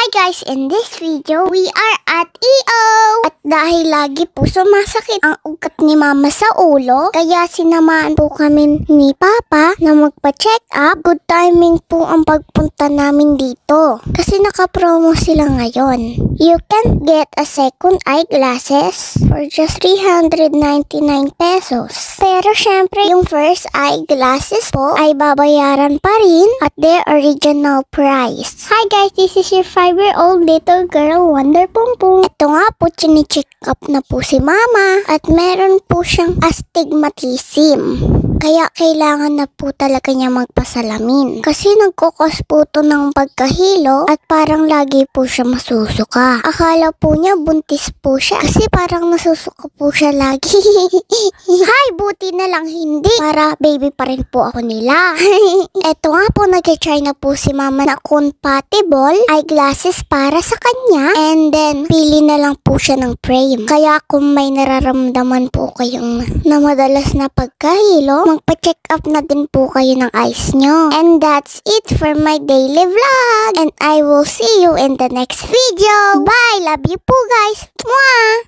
Hi guys, in this video, we are at EO! At dahil lagi po sumasakit ang ugat ni Mama sa ulo, kaya sinamaan po kami ni Papa na magpa-check up. Good timing po ang pagpunta namin dito. Kasi naka-promo sila ngayon. You can get a second eyeglasses for just 399 pesos. Pero syempre, yung first eyeglasses po ay babayaran pa rin at their original price. Hi guys, this is your 5-year-old little girl, Wonder Pum Pum. Ito nga po, chine-check up na po si Mama at meron po siyang astigmatism. Kaya kailangan na po talaga niya magpasalamin. Kasi nagkukos po to ng pagkahilo at parang lagi po siya masusuka. Akala po niya buntis po siya kasi parang nasusuka po siya lagi. Hi, buti na lang hindi. Para baby pa rin po ako nila. Eto nga po, nag-try na po si Mama na compatible eyeglasses para sa kanya. And then, pili na lang po siya ng frame. Kaya kung may nararamdaman po kayong na madalas na pagkahilo, magpa-check up na din po kayo ng eyes nyo. And that's it for my daily vlog. And I will see you in the next video. Bye! Love you po guys! Mwah!